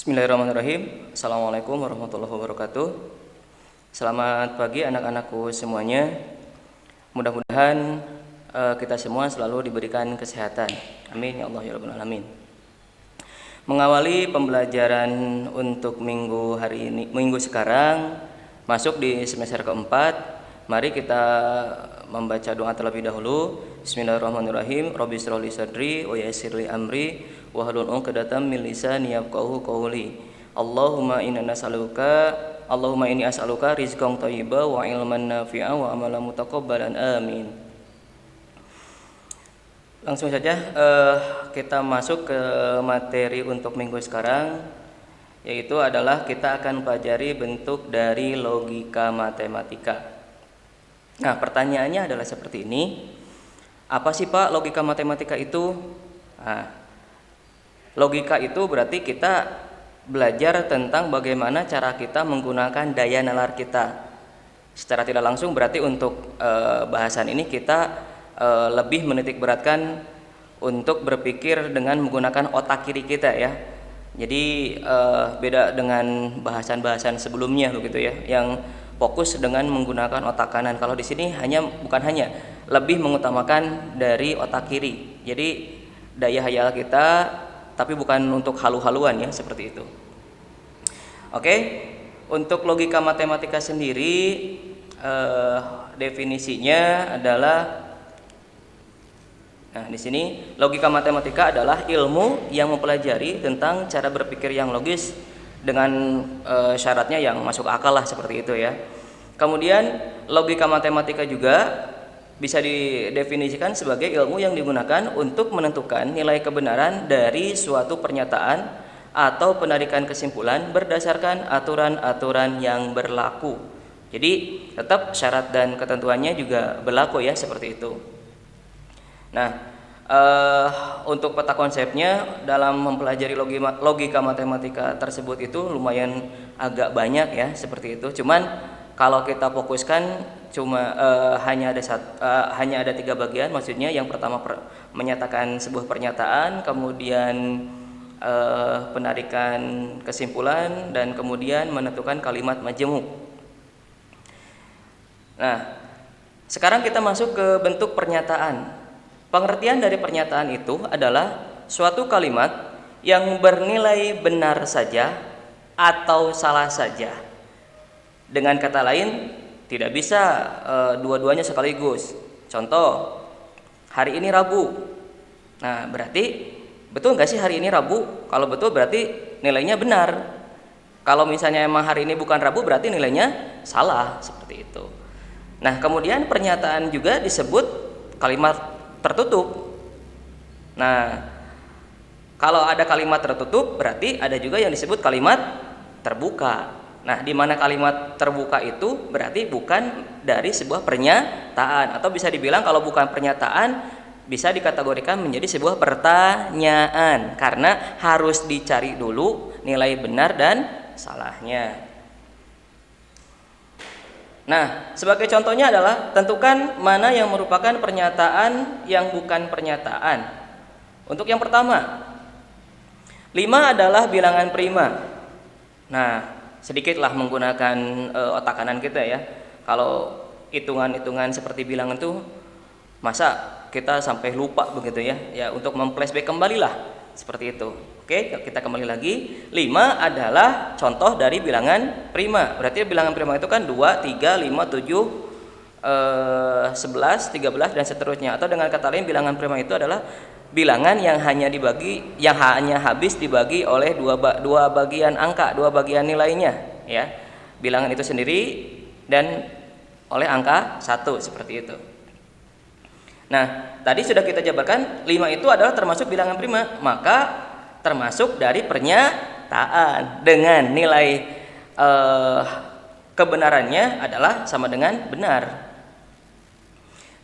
Bismillahirrahmanirrahim. Assalamualaikum warahmatullahi wabarakatuh. Selamat pagi anak-anakku semuanya. Mudah-mudahan kita semua selalu diberikan kesehatan. Amin ya Allah ya rabbal alamin. Mengawali pembelajaran untuk minggu sekarang, masuk di semester keempat. Mari kita membaca doa terlebih dahulu. Bismillahirrahmanirrahim. Rabbi shrah li sadri wa yassir li amri wahlul 'uqdatam min lisani yafqahu qawli. Allahumma inni as'aluka rizqan thayyiban wa ilman nafi'an wa amalan mutaqabbalan. Amin. Langsung saja kita masuk ke materi untuk minggu sekarang, yaitu adalah kita akan pelajari bentuk dari logika matematika. Nah, pertanyaannya adalah seperti ini. Apa sih Pak logika matematika itu? Nah, logika itu berarti kita belajar tentang bagaimana cara kita menggunakan daya nalar kita. Secara tidak langsung berarti untuk bahasan ini kita lebih menitik beratkan untuk berpikir dengan menggunakan otak kiri kita ya. Jadi beda dengan bahasan-bahasan sebelumnya begitu ya, yang fokus dengan menggunakan otak kanan. Kalau di sini bukan hanya lebih mengutamakan dari otak kiri. Jadi daya hayal kita, tapi bukan untuk halu-haluan ya, seperti itu. Oke, untuk logika matematika sendiri definisinya adalah, nah di sini logika matematika adalah ilmu yang mempelajari tentang cara berpikir yang logis dengan syaratnya yang masuk akal lah, seperti itu ya. Kemudian logika matematika juga bisa didefinisikan sebagai ilmu yang digunakan untuk menentukan nilai kebenaran dari suatu pernyataan atau penarikan kesimpulan berdasarkan aturan-aturan yang berlaku. Jadi tetap syarat dan ketentuannya juga berlaku ya, seperti itu. Nah, untuk peta konsepnya dalam mempelajari logika matematika tersebut itu lumayan agak banyak ya, seperti itu. Cuman kalau kita fokuskan hanya ada 3 bagian. Maksudnya yang pertama menyatakan sebuah pernyataan, kemudian penarikan kesimpulan, dan kemudian menentukan kalimat majemuk. Nah, sekarang kita masuk ke bentuk pernyataan. Pengertian dari pernyataan itu adalah suatu kalimat yang bernilai benar saja atau salah saja. Dengan kata lain, tidak bisa dua-duanya sekaligus. Contoh, hari ini Rabu. Nah, berarti betul nggak sih hari ini Rabu? Kalau betul berarti nilainya benar. Kalau misalnya emang hari ini bukan Rabu, berarti nilainya salah, seperti itu. Nah, kemudian pernyataan juga disebut kalimat tertutup. Nah, kalau ada kalimat tertutup, berarti ada juga yang disebut kalimat terbuka. Nah, di mana kalimat terbuka itu berarti bukan dari sebuah pernyataan, atau bisa dibilang kalau bukan pernyataan bisa dikategorikan menjadi sebuah pertanyaan, karena harus dicari dulu nilai benar dan salahnya. Nah, sebagai contohnya adalah tentukan mana yang merupakan pernyataan yang bukan pernyataan. Untuk yang pertama, 5 adalah bilangan prima. Nah, sedikitlah menggunakan otak kanan kita ya. Kalau hitungan-hitungan seperti bilangan itu, masa kita sampai lupa begitu ya. Ya, untuk memflashback kembalilah, seperti itu. Oke, kita kembali lagi. 5 adalah contoh dari bilangan prima. Berarti bilangan prima itu kan 2, 3, 5, 7, 11, 13 dan seterusnya. Atau dengan kata lain, bilangan prima itu adalah bilangan yang hanya habis dibagi oleh dua bagian angka, 2 bagian nilainya ya. Bilangan itu sendiri dan oleh angka 1, seperti itu. Nah, tadi sudah kita jabarkan 5 itu adalah termasuk bilangan prima, maka termasuk dari pernyataan dengan nilai kebenarannya adalah sama dengan benar.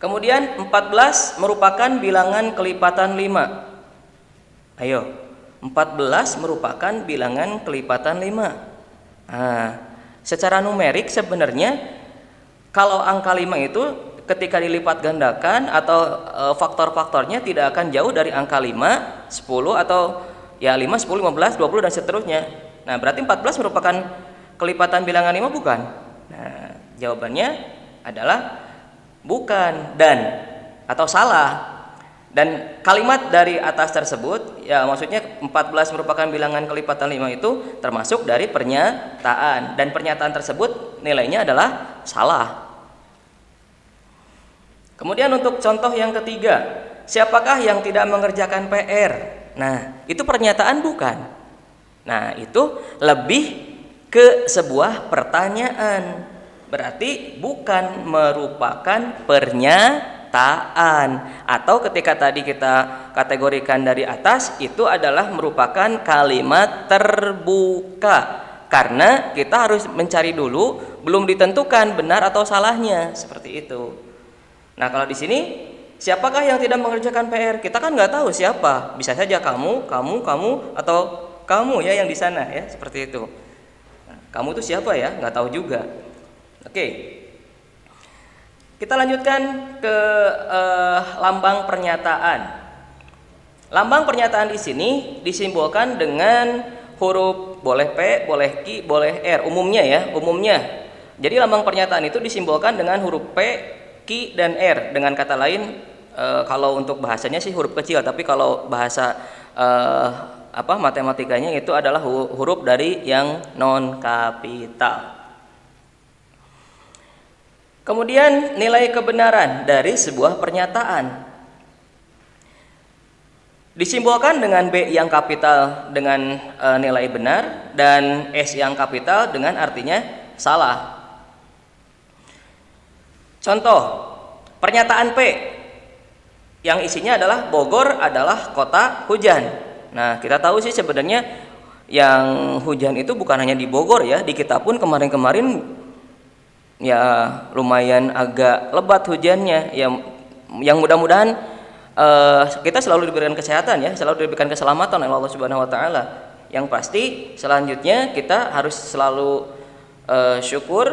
Kemudian 14 merupakan bilangan kelipatan 5. Ayo, 14 merupakan bilangan kelipatan 5. Nah, secara numerik sebenarnya kalau angka 5 itu ketika dilipat gandakan atau faktor-faktornya tidak akan jauh dari angka 5, 10 atau ya 5, 10, 15, 20 dan seterusnya. Nah, berarti 14 merupakan kelipatan bilangan 5 bukan? Nah, jawabannya adalah bukan dan atau salah. Dan kalimat dari atas tersebut ya maksudnya 14 merupakan bilangan kelipatan 5 itu termasuk dari pernyataan, dan pernyataan tersebut nilainya adalah salah. Kemudian untuk contoh yang ketiga, siapakah yang tidak mengerjakan PR? Nah, itu pernyataan bukan? Nah, itu lebih ke sebuah pertanyaan. Berarti bukan merupakan pernyataan. Atau ketika tadi kita kategorikan dari atas, itu adalah merupakan kalimat terbuka. Karena kita harus mencari dulu, belum ditentukan benar atau salahnya, seperti itu. Nah, kalau di sini siapakah yang tidak mengerjakan PR? Kita kan nggak tahu siapa. Bisa saja kamu, atau kamu ya yang di sana ya, seperti itu. Nah, kamu itu siapa ya? Nggak tahu juga. Oke. Kita lanjutkan ke lambang pernyataan. Lambang pernyataan di sini disimbolkan dengan huruf boleh P, boleh Q, boleh R. Umumnya ya, umumnya. Jadi lambang pernyataan itu disimbolkan dengan huruf P, Q, dan R. Dengan kata lain, kalau untuk bahasanya sih huruf kecil, tapi kalau bahasa matematikanya itu adalah huruf dari yang non kapital. Kemudian nilai kebenaran dari sebuah pernyataan disimbolkan dengan B yang kapital dengan nilai benar dan S yang kapital dengan artinya salah. Contoh, pernyataan P yang isinya adalah Bogor adalah kota hujan. Nah, kita tahu sih sebenarnya yang hujan itu bukan hanya di Bogor ya, di kita pun kemarin-kemarin ya lumayan agak lebat hujannya ya, yang mudah-mudahan kita selalu diberikan kesehatan ya, selalu diberikan keselamatan oleh Allah Subhanahu wa taala. Yang pasti selanjutnya kita harus selalu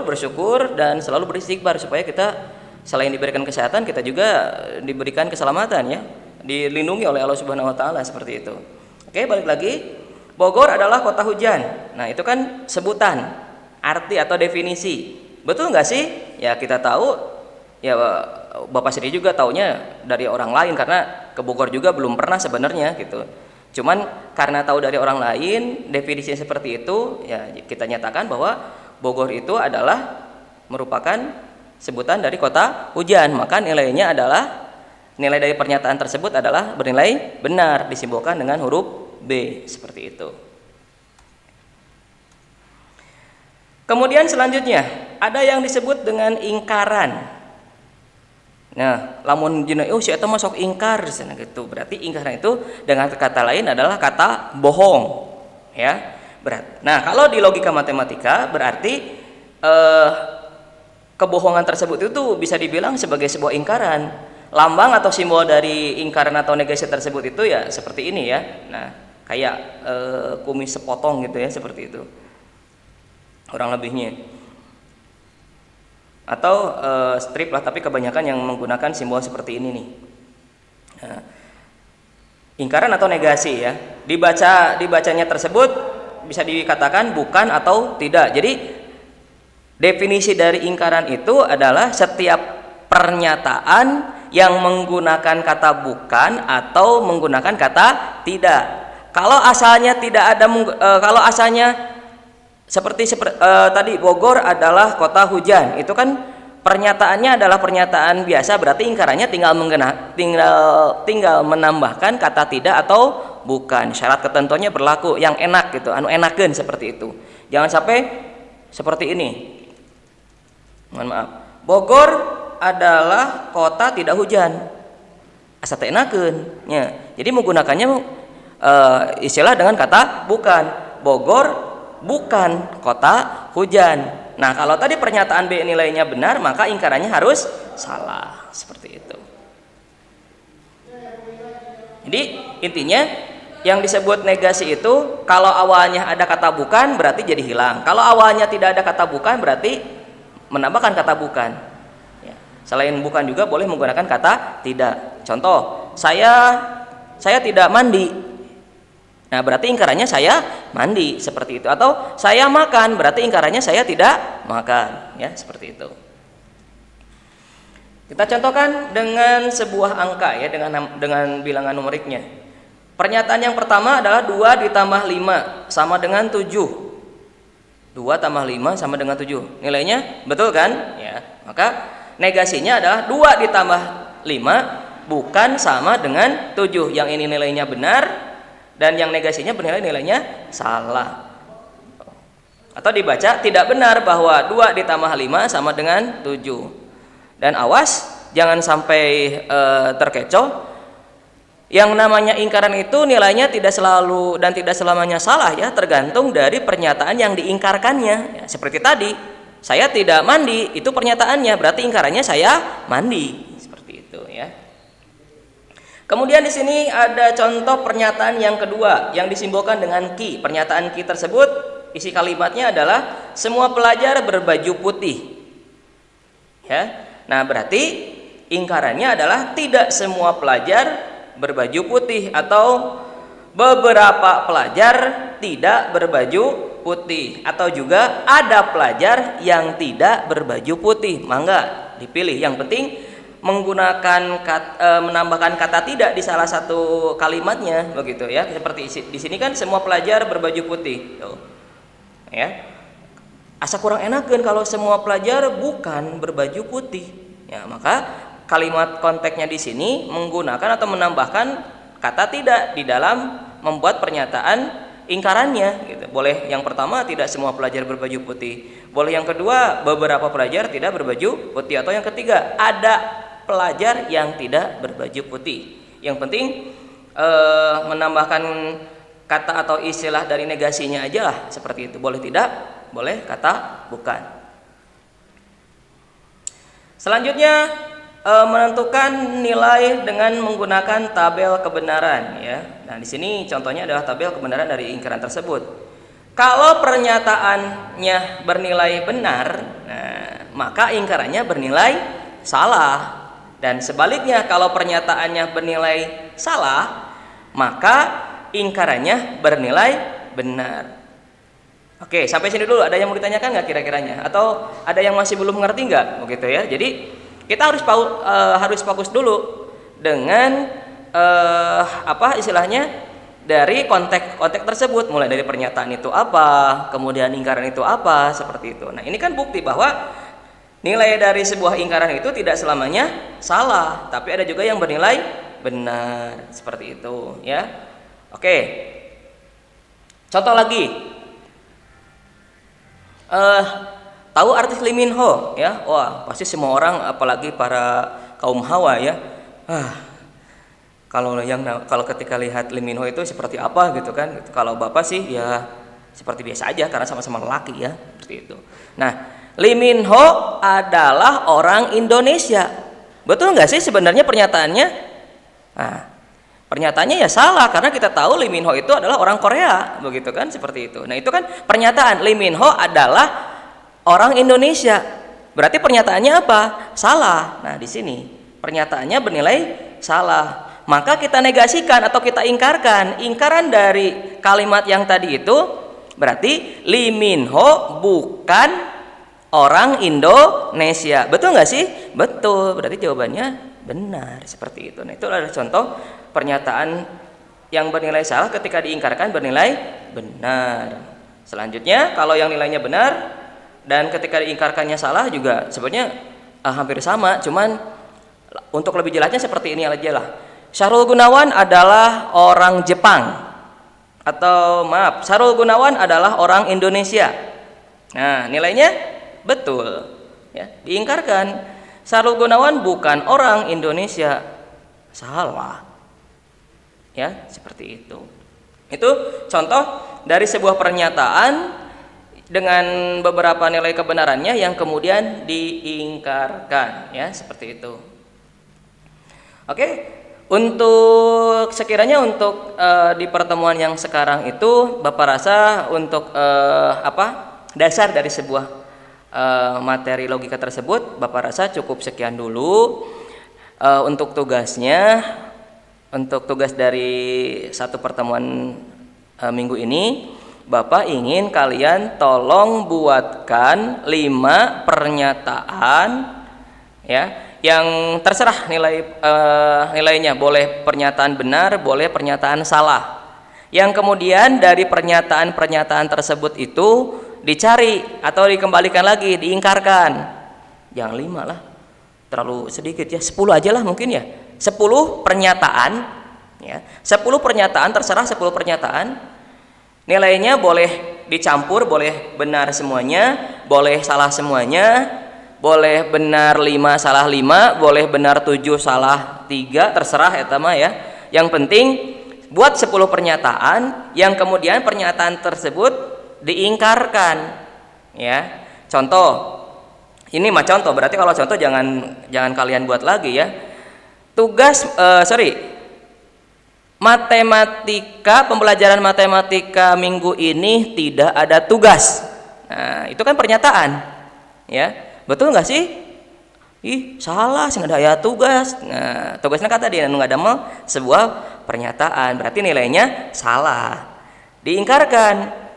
bersyukur dan selalu beristighfar supaya kita selain diberikan kesehatan, kita juga diberikan keselamatan ya, dilindungi oleh Allah Subhanahu wa taala, seperti itu. Oke, balik lagi. Bogor adalah kota hujan. Nah, itu kan sebutan, arti atau definisi. Betul nggak sih? Ya kita tahu, ya Bapak sendiri juga taunya dari orang lain karena ke Bogor juga belum pernah sebenarnya gitu. Cuman karena tahu dari orang lain definisinya seperti itu, ya kita nyatakan bahwa Bogor itu adalah merupakan sebutan dari kota hujan. Maka nilainya adalah, nilai dari pernyataan tersebut adalah bernilai benar, disimbolkan dengan huruf B, seperti itu. Kemudian selanjutnya ada yang disebut dengan ingkaran. Nah, lamun jina saya itu masuk ingkar sana gitu. Berarti ingkaran itu dengan kata lain adalah kata bohong, ya. Berat. Nah, kalau di logika matematika berarti kebohongan tersebut itu bisa dibilang sebagai sebuah ingkaran. Lambang atau simbol dari ingkaran atau negasi tersebut itu ya seperti ini ya. Nah, kayak kumis sepotong gitu ya, seperti itu. Kurang lebihnya, atau strip lah, tapi kebanyakan yang menggunakan simbol seperti ini nih. Nah, ingkaran atau negasi ya, dibacanya tersebut bisa dikatakan bukan atau tidak. Jadi definisi dari ingkaran itu adalah setiap pernyataan yang menggunakan kata bukan atau menggunakan kata tidak. Kalau asalnya tidak ada, kalau asalnya seperti tadi Bogor adalah kota hujan, itu kan pernyataannya adalah pernyataan biasa, berarti ingkarannya tinggal menambahkan kata tidak atau bukan. Syarat ketentuannya berlaku yang enak gitu, enakeun seperti itu. Jangan sampai seperti ini. Mohon maaf. Bogor adalah kota tidak hujan. Asa teu enakeun nya. Jadi menggunakannya istilah dengan kata bukan. Bogor bukan kota hujan. Nah, kalau tadi pernyataan B nilainya benar, maka ingkarannya harus salah, seperti itu. Jadi intinya yang disebut negasi itu kalau awalnya ada kata bukan berarti jadi hilang. Kalau awalnya tidak ada kata bukan berarti menambahkan kata bukan. Ya. Selain bukan juga boleh menggunakan kata tidak. Contoh, saya tidak mandi. Nah, berarti ingkarannya saya mandi, seperti itu. Atau saya makan, berarti ingkarannya saya tidak makan, ya, seperti itu. Kita contohkan dengan sebuah angka, ya, dengan bilangan numeriknya. Pernyataan yang pertama adalah 2 ditambah 5 sama dengan 7. 2 tambah 5 sama dengan 7. Nilainya betul kan? Ya. Maka negasinya adalah 2 ditambah 5 bukan sama dengan 7. Yang ini nilainya benar dan yang negasinya bernilai nilainya salah. Atau dibaca tidak benar bahwa 2 ditambah 5 sama dengan 7. Dan awas jangan sampai terkecoh. Yang namanya ingkaran itu nilainya tidak selalu dan tidak selamanya salah, ya, tergantung dari pernyataan yang diingkarkannya. Ya, seperti tadi, saya tidak mandi, itu pernyataannya, berarti ingkarannya saya mandi, seperti itu, ya. Kemudian di sini ada contoh pernyataan yang kedua yang disimbolkan dengan ki. Pernyataan ki tersebut isi kalimatnya adalah semua pelajar berbaju putih. Ya. Nah, berarti ingkarannya adalah tidak semua pelajar berbaju putih atau beberapa pelajar tidak berbaju putih atau juga ada pelajar yang tidak berbaju putih. Mangga dipilih. Yang penting menggunakan menambahkan kata tidak di salah satu kalimatnya, begitu, ya. Seperti di sini kan semua pelajar berbaju putih. Tuh. Ya. Asa kurang enakeun kalau semua pelajar bukan berbaju putih. Ya, maka kalimat konteksnya di sini menggunakan atau menambahkan kata tidak di dalam membuat pernyataan ingkarannya, gitu. Boleh yang pertama tidak semua pelajar berbaju putih, boleh yang kedua beberapa pelajar tidak berbaju putih, atau yang ketiga ada pelajar yang tidak berbaju putih. Yang penting menambahkan kata atau istilah dari negasinya aja lah, seperti itu. Boleh tidak, boleh kata bukan. Selanjutnya menentukan nilai dengan menggunakan tabel kebenaran, ya. Nah, di sini contohnya adalah tabel kebenaran dari ingkaran tersebut. Kalau pernyataannya bernilai benar, nah, maka ingkarannya bernilai salah. Dan sebaliknya, kalau pernyataannya bernilai salah, maka ingkarannya bernilai benar. Oke, sampai sini dulu. Ada yang mau ditanyakan nggak kira-kiranya? Atau ada yang masih belum mengerti nggak? Begitu, ya. Jadi kita harus fokus dulu dengan apa istilahnya dari konteks tersebut, mulai dari pernyataan itu apa, kemudian ingkaran itu apa, seperti itu. Nah, ini kan bukti bahwa nilai dari sebuah ingkaran itu tidak selamanya salah, tapi ada juga yang bernilai benar, seperti itu, ya. Oke, contoh lagi, tahu artis Lee Min Ho, ya? Wah, pasti semua orang, apalagi para kaum hawa, ya. Kalau ketika lihat Lee Min Ho itu seperti apa, gitu kan? Kalau bapak sih ya seperti biasa aja karena sama-sama lelaki, ya, seperti itu. Nah, Lee Min Ho adalah orang Indonesia. Betul nggak sih sebenarnya pernyataannya? Nah, pernyataannya ya salah karena kita tahu Lee Min Ho itu adalah orang Korea, begitu kan? Seperti itu. Nah, itu kan pernyataan Lee Min Ho adalah orang Indonesia. Berarti pernyataannya apa? Salah. Nah, di sini pernyataannya bernilai salah. Maka kita negasikan atau kita ingkarkan. Ingkaran dari kalimat yang tadi itu berarti Lee Min Ho bukan orang Indonesia. Betul nggak sih? Betul. Berarti jawabannya benar, seperti itu. Nah, itu adalah contoh pernyataan yang bernilai salah ketika diingkarkan bernilai benar. Selanjutnya, kalau yang nilainya benar dan ketika diingkarkannya salah juga sebenarnya hampir sama, cuman untuk lebih jelasnya seperti ini aja lah. Syahrul Gunawan adalah orang Jepang, atau maaf, Syahrul Gunawan adalah orang Indonesia. Nah, nilainya betul, ya. Diingkarkan, Syahrul Gunawan bukan orang Indonesia, salah, ya, seperti itu. Itu contoh dari sebuah pernyataan dengan beberapa nilai kebenarannya yang kemudian diingkarkan, ya, seperti itu. Oke, untuk sekiranya untuk di pertemuan yang sekarang itu Bapak rasa untuk dasar dari sebuah materi logika tersebut Bapak rasa cukup sekian dulu. Untuk tugasnya, untuk tugas dari satu pertemuan minggu ini Bapak ingin kalian tolong buatkan 5 pernyataan ya, yang terserah nilainya, boleh pernyataan benar, boleh pernyataan salah. Yang kemudian dari pernyataan-pernyataan tersebut itu dicari atau dikembalikan lagi, diingkarkan. Jangan 5 lah, terlalu sedikit ya, 10 aja lah mungkin ya. 10 pernyataan ya, 10 pernyataan, terserah 10 pernyataan. Nilainya boleh dicampur, boleh benar semuanya, boleh salah semuanya, boleh benar 5 salah 5, boleh benar 7 salah 3, terserah eta mah ya. Yang penting buat 10 pernyataan yang kemudian pernyataan tersebut diingkarkan ya. Contoh, ini mah contoh, berarti kalau contoh jangan kalian buat lagi ya. Tugas matematika, pembelajaran matematika minggu ini tidak ada tugas. Nah, itu kan pernyataan ya, betul nggak sih? Ih, salah, sih nggak ada tugas. Nah, tugasnya kata dia nggak ada mal, sebuah pernyataan, berarti nilainya salah, diingkarkan.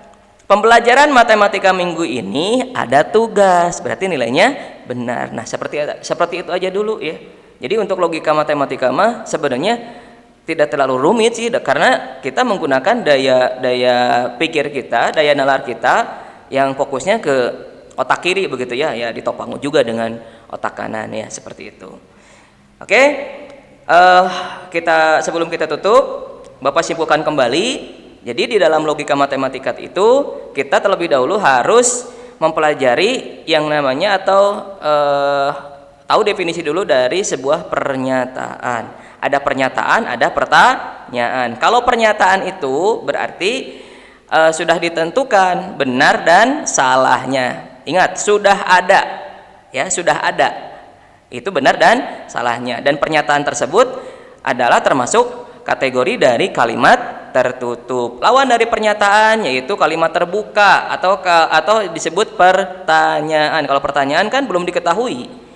Pembelajaran matematika minggu ini ada tugas, berarti nilainya benar. Nah, seperti itu aja dulu ya. Jadi untuk logika matematika mah sebenarnya tidak terlalu rumit sih, karena kita menggunakan daya pikir kita, daya nalar kita yang fokusnya ke otak kiri begitu ya, ya ditopang juga dengan otak kanan ya, seperti itu. Oke, sebelum kita tutup, Bapak simpulkan kembali. Jadi di dalam logika matematika itu kita terlebih dahulu harus mempelajari yang namanya atau tahu definisi dulu dari sebuah pernyataan. Ada pernyataan, ada pertanyaan. Kalau pernyataan itu berarti sudah ditentukan benar dan salahnya. Ingat, sudah ada ya, sudah ada. Itu benar dan salahnya. Dan pernyataan tersebut adalah termasuk kategori dari kalimat tertutup. Lawan dari pernyataan yaitu kalimat terbuka atau disebut pertanyaan. Kalau pertanyaan kan belum diketahui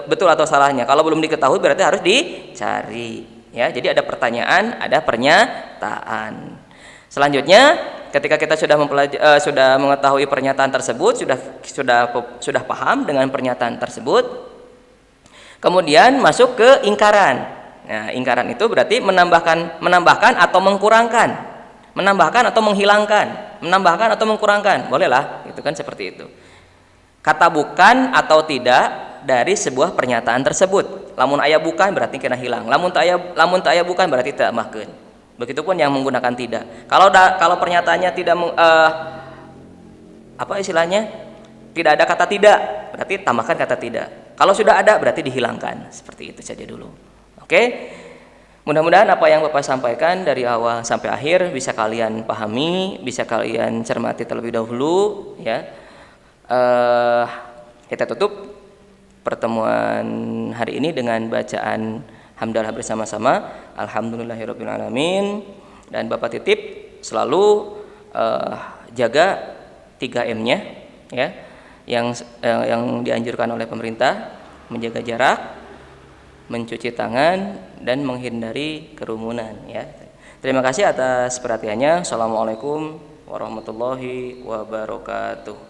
betul atau salahnya. Kalau belum diketahui berarti harus dicari ya. Jadi ada pertanyaan, ada pernyataan. Selanjutnya ketika kita sudah mengetahui pernyataan tersebut, sudah paham dengan pernyataan tersebut, kemudian masuk ke ingkaran. Nah, ingkaran itu berarti menambahkan atau mengkurangkan, menambahkan atau menghilangkan, menambahkan atau mengkurangkan, bolehlah, itu kan seperti itu. Kata bukan atau tidak dari sebuah pernyataan tersebut. Lamun aya bukan berarti kena hilang. Lamun tak aya bukan berarti tambahkeun. Begitupun yang menggunakan tidak. Kalau pernyataannya tidak apa istilahnya? Tidak ada kata tidak, berarti tambahkan kata tidak. Kalau sudah ada berarti dihilangkan. Seperti itu saja dulu. Oke? Mudah-mudahan apa yang Bapak sampaikan dari awal sampai akhir bisa kalian pahami, bisa kalian cermati terlebih dahulu ya. Kita tutup pertemuan hari ini dengan bacaan hamdalah bersama-sama. Alhamdulillahirabbil alamin. Dan Bapak titip selalu jaga 3M-nya ya, yang dianjurkan oleh pemerintah, menjaga jarak, mencuci tangan, dan menghindari kerumunan ya. Terima kasih atas perhatiannya. Assalamualaikum warahmatullahi wabarakatuh.